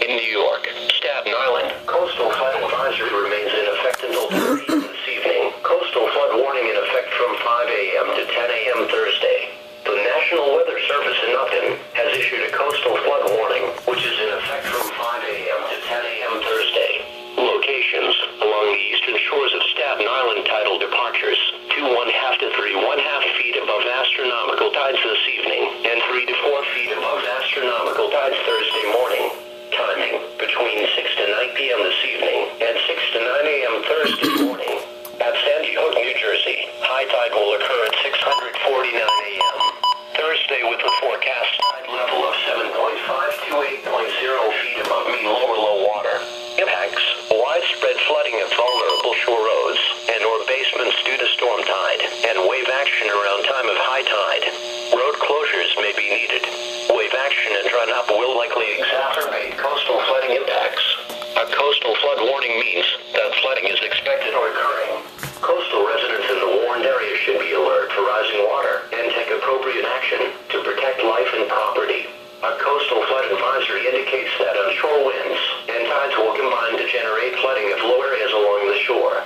in New York, Staten Island. Coastal flood advisory remains in effect until 3 p.m. this evening. Coastal flood warning in effect from 5 a.m. to 10 a.m. Thursday. The National Weather Service in Upton has issued a coastal flood warning, which is in effect from 5 a.m. to 10 a.m. Thursday. Locations along the eastern shores of Staten Island tidal departures: 2½ to 3½ feet above astronomical tides this evening, and 3 to 4 feet above astronomical tides Thursday morning. Timing between 6 to 9 p.m. this evening and 6 to 9 a.m. Thursday morning. At Sandy Hook, New Jersey, high tide will occur at 6:49 a.m. Thursday with a forecast tide level of 7.5 to 8.0 feet above mean lower low water. Impacts: widespread flooding of vulnerable shore roads and/or basements due to storm tide and wave action around time of high tide. Road closures may be needed. Wave action and run up will likely exacerbate coastal flooding impacts. A coastal flood warning means that flooding is expected or occurring. Coastal residents in the warned area should be alert for rising water and take appropriate action to protect life and property. A coastal flood advisory indicates that onshore winds and tides will combine to generate flooding of low areas along the shore.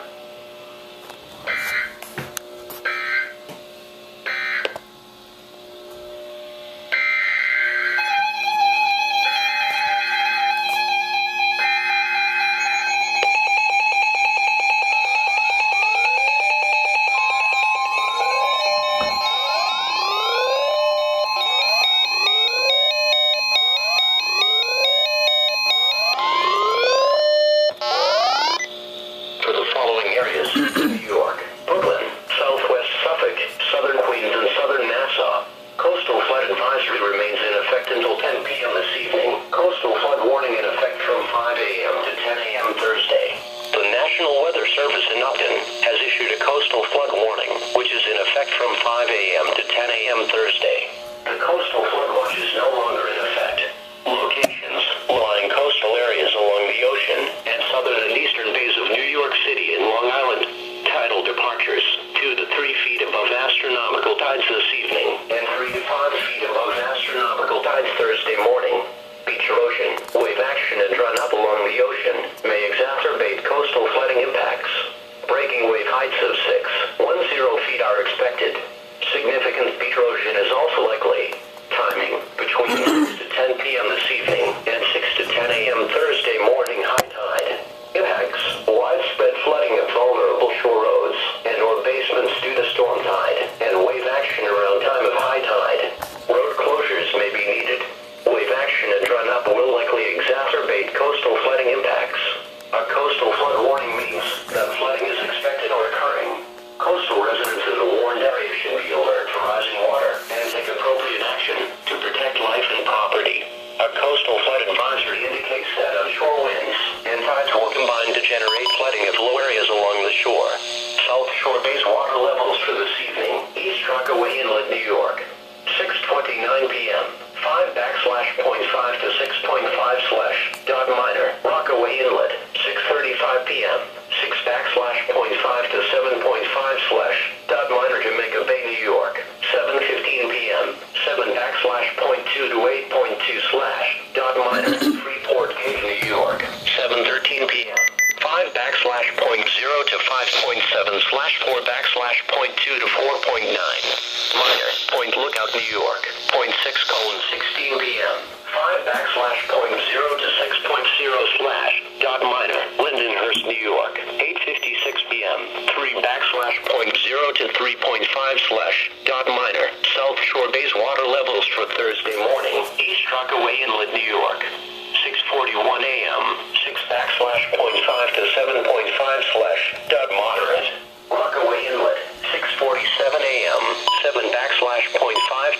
/.moderate. Rockaway Inlet, 6:47 a.m., 7 /.5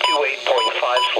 to 8.5